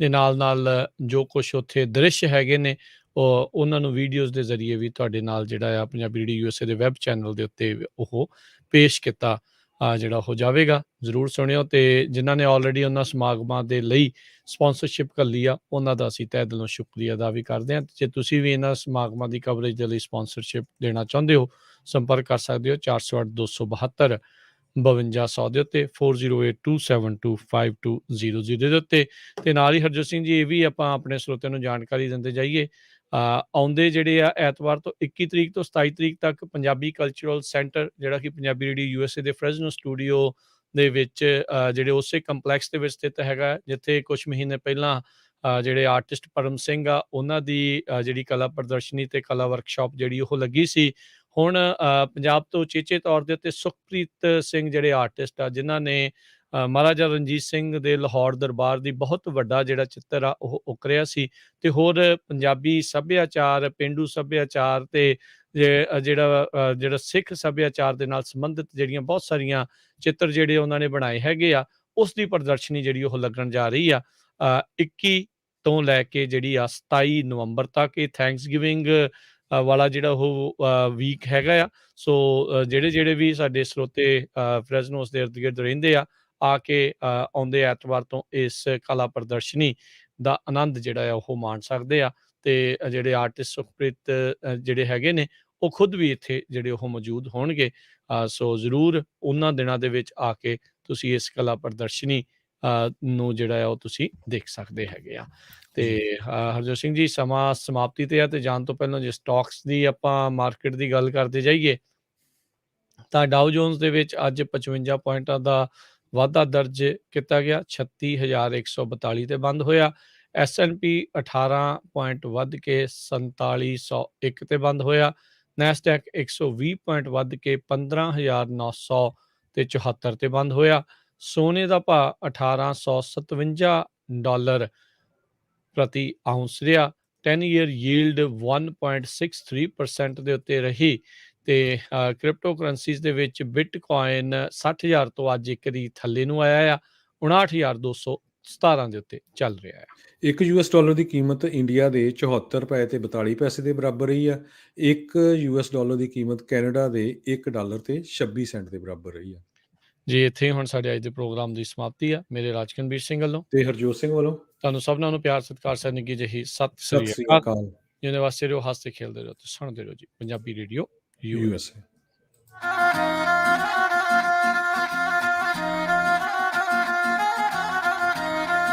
ਦੇ ਨਾਲ-ਨਾਲ ਜੋ ਕੁਛ ਉੱਥੇ ਦ੍ਰਿਸ਼ ਹੈਗੇ ਨੇ ਉਹਨਾਂ ਨੂੰ ਵੀਡੀਓਜ਼ ਦੇ ਜ਼ਰੀਏ ਵੀ ਤੁਹਾਡੇ ਨਾਲ ਜਿਹੜਾ ਆ ਪੰਜਾਬੀ ਰੇਡੀਓ USA ਦੇ ਵੈਬ ਚੈਨਲ ਦੇ ਉੱਤੇ ਉਹ ਪੇਸ਼ ਕੀਤਾ ਜਿਹੜਾ ਹੋ ਜਾਵੇਗਾ। ਜ਼ਰੂਰ ਸੁਣਿਓ ਤੇ ਜਿਨ੍ਹਾਂ ਨੇ ਆਲਰੇਡੀ ਉਹਨਾਂ ਸਮਾਗਮਾਂ ਦੇ ਲਈ ਸਪਾਂਸਰਸ਼ਿਪ ਘੱਲੀ ਆ ਉਹਨਾਂ ਦਾ ਅਸੀਂ ਤਹਿ ਦਿਲੋਂ ਸ਼ੁਕਰੀਆ ਅਦਾ ਵੀ ਕਰਦੇ ਹਾਂ। ਜੇ ਤੁਸੀਂ ਵੀ ਇਹਨਾਂ ਸਮਾਗਮਾਂ ਦੀ ਕਵਰੇਜ ਦੇ ਲਈ ਸਪਾਂਸਰਸ਼ਿਪ ਦੇਣਾ ਚਾਹੁੰਦੇ ਹੋ, ਸੰਪਰਕ ਕਰ ਸਕਦੇ ਹੋ 408 272 5200 ਦੇ ਉੱਤੇ 4082725200 ਦੇ ਉੱਤੇ। ਤੇ ਨਾਲ ਹੀ ਹਰਜੋਤ ਸਿੰਘ ਜੀ ਇਹ ਵੀ ਆਪਾਂ ਆਪਣੇ ਸਰੋਤਿਆਂ ਨੂੰ ਜਾਣਕਾਰੀ ਦਿੰਦੇ ਜਾਈਏ, ਆਉਂਦੇ ਜਿਹੜੇ ਆ ਐਤਵਾਰ ਤੋਂ 21 ਤਰੀਕ ਤੋਂ 27 ਤਰੀਕ ਤੱਕ ਪੰਜਾਬੀ ਕਲਚਰਲ ਸੈਂਟਰ, ਜਿਹੜਾ ਕਿ ਪੰਜਾਬੀ ਰੇਡੀਓ USA ਦੇ ਫਰੈਜ਼ਨੋ ਸਟੂਡੀਓ ਦੇ ਵਿੱਚ ਜਿਹੜੇ ਉਸੇ ਕੰਪਲੈਕਸ ਦੇ ਵਿੱਚ ਸਥਿਤ ਹੈਗਾ, ਜਿੱਥੇ ਕੁਝ ਮਹੀਨੇ ਪਹਿਲਾਂ ਜਿਹੜੇ ਆਰਟਿਸਟ ਪਰਮ ਸਿੰਘ ਆ ਉਹਨਾਂ ਦੀ ਜਿਹੜੀ ਕਲਾ ਪ੍ਰਦਰਸ਼ਨੀ ਤੇ ਕਲਾ ਵਰਕਸ਼ਾਪ ਜਿਹੜੀ ਉਹ ਲੱਗੀ ਸੀ। ਹੁਣ ਪੰਜਾਬ ਤੋਂ ਚੇਚੇ ਤੌਰ ਦੇ ਉੱਤੇ ਸੁਖਪ੍ਰੀਤ ਸਿੰਘ ਜਿਹੜੇ ਆਰਟਿਸਟ ਆ, ਜਿਨ੍ਹਾਂ ਨੇ ਮਹਾਰਾਜਾ ਰਣਜੀਤ ਸਿੰਘ ਦੇ ਲਾਹੌਰ ਦਰਬਾਰ ਦੀ ਬਹੁਤ ਵੱਡਾ ਜਿਹੜਾ ਚਿੱਤਰ ਆ ਉਹ ਉਕਰਿਆ ਸੀ, ਤੇ ਹੋਰ ਪੰਜਾਬੀ ਸੱਭਿਆਚਾਰ, ਪੇਂਡੂ ਸੱਭਿਆਚਾਰ ਤੇ ਜਿਹੜਾ ਸਿੱਖ ਸੱਭਿਆਚਾਰ ਦੇ ਨਾਲ ਸੰਬੰਧਿਤ ਜਿਹੜੀਆਂ ਬਹੁਤ ਸਾਰੀਆਂ ਚਿੱਤਰ ਜਿਹੜੇ ਉਹਨਾਂ ਨੇ ਬਣਾਏ ਹੈਗੇ ਆ, ਉਸ ਦੀ ਪ੍ਰਦਰਸ਼ਨੀ ਜਿਹੜੀ ਉਹ ਲੱਗਣ ਜਾ ਰਹੀ ਆ 21 ਤੋਂ ਲੈ ਕੇ ਜਿਹੜੀ ਆ 27 ਨਵੰਬਰ ਤੱਕ। ਇਹ ਥੈਂਕਸ ਗਿਵਿੰਗ ਵਾਲਾ ਜਿਹੜਾ ਉਹ ਵੀਕ ਹੈਗਾ ਆ। ਸੋ ਜਿਹੜੇ ਵੀ ਸਾਡੇ ਸਰੋਤੇ ਫਰੈਜ਼ਨੋਸ ਦੇ ਇਰਦ ਗਿਰਦ ਰਹਿੰਦੇ ਆ ਕੇ ਆਉਂਦੇ ਐਤਵਾਰ ਤੋਂ ਇਸ ਕਲਾ ਪ੍ਰਦਰਸ਼ਨੀ ਦਾ ਆਨੰਦ ਜਿਹੜਾ ਆ ਉਹ ਮਾਣ ਸਕਦੇ ਆ। ਤੇ ਜਿਹੜੇ ਆਰਟਿਸਟ ਸੁਖਪ੍ਰੀਤ ਜਿਹੜੇ ਹੈਗੇ ਨੇ, ਉਹ ਖੁਦ ਵੀ ਇੱਥੇ ਜਿਹੜੇ ਉਹ ਮੌਜੂਦ ਹੋਣਗੇ। ਸੋ ਜ਼ਰੂਰ ਉਹਨਾਂ ਦਿਨਾਂ ਦੇ ਵਿੱਚ ਆ ਕੇ ਤੁਸੀਂ ਇਸ ਕਲਾ ਪ੍ਰਦਰਸ਼ਨੀ ਨੂੰ ਜਿਹੜਾ ਆ ਉਹ ਤੁਸੀਂ ਦੇਖ ਸਕਦੇ ਹੈਗੇ ਆ। ਤੇ ਹਰਜੋਤ ਸਿੰਘ ਜੀ, ਸਮਾਂ ਸਮਾਪਤੀ ਤੇ ਆ, ਤੇ ਜਾਣ ਤੋਂ ਪਹਿਲਾਂ ਜੇ ਸਟਾਕਸ ਦੀ ਆਪਾਂ ਮਾਰਕੀਟ ਦੀ ਗੱਲ ਕਰਦੇ ਜਾਈਏ ਤਾਂ ਡਾਓ ਜੋਨਸ ਦੇ ਵਿੱਚ ਅੱਜ 55 ਪੁਆਇੰਟਾਂ ਦਾ ਵਾਧਾ ਦਰਜ ਕੀਤਾ ਗਿਆ, 36,142 ਤੇ ਬੰਦ ਹੋਇਆ। S&P 18 ਪੁਆਇੰਟ ਵੱਧ ਕੇ 4701 ਤੇ ਬੰਦ ਹੋਇਆ। ਨੈਸਡੈਕ 120 ਪੁਆਇੰਟ ਵੱਧ ਕੇ 15,900 ਤੇ 74 ਤੇ ਬੰਦ ਹੋਇਆ। ਸੋਨੇ ਦਾ ਭਾਅ $1857 ਪ੍ਰਤੀ ਆਉਂਸ ਰਿਹਾ। 10 ਈਅਰ ਯੀਲਡ 1.63% ਦੇ ਉੱਤੇ ਰਹੀ। ਤੇ ਕ੍ਰਿਪਟੋ ਕਰੰਸੀਜ਼ ਦੇ ਵਿੱਚ ਬਿਟਕੋਇਨ 60,000 ਤੋਂ ਅੱਜ ਇੱਕ ਦੀ ਥੱਲੇ ਨੂੰ ਆਇਆ ਆ, 59,217 ਦੇ ਉੱਤੇ ਚੱਲ ਰਿਹਾ ਆ। ਇੱਕ $1 ਦੀ ਕੀਮਤ ਇੰਡੀਆ ਦੇ 74 ਰੁਪਏ ਤੇ 42 ਪੈਸੇ ਦੇ ਬਰਾਬਰ ਰਹੀ ਆ। ਇੱਕ $1 ਦੀ ਕੀਮਤ ਕੈਨੇਡਾ ਦੇ $1 ਤੇ 26 ਸੈਂਟ ਦੇ ਬਰਾਬਰ ਰਹੀ ਆ। ਜੀ ਇੱਥੇ ਹੁਣ ਸਾਡੇ ਅੱਜ ਦੇ ਪ੍ਰੋਗਰਾਮ ਦੀ ਸਮਾਪਤੀ ਆ। ਮੇਰੇ ਰਾਜਕਨਵੀਰ ਸਿੰਘ ਵੱਲੋਂ ਤੇ ਹਰਜੋਤ ਸਿੰਘ ਵੱਲੋਂ ਤੁਹਾਨੂੰ ਸਭਨਾਂ ਨੂੰ ਪਿਆਰ ਸਤਿਕਾਰ ਸਹਿ ਨਿੱਘੀ ਜਿਹੀ ਸਤਿ ਸਤਿ ਸ੍ਰੀ ਸ੍ਰੀ ਅਕਾਲ। ਅਕਾਲ। ਜਿਹਦੇ ਵਾਸਤੇ ਰਹੋ, ਹੱਸਦੇ ਖੇਲਦੇ ਰਹੋ ਤੇ ਸੁਣਦੇ ਰਹੋ ਜੀ ਪੰਜਾਬੀ ਰੇਡੀਓ USA। USA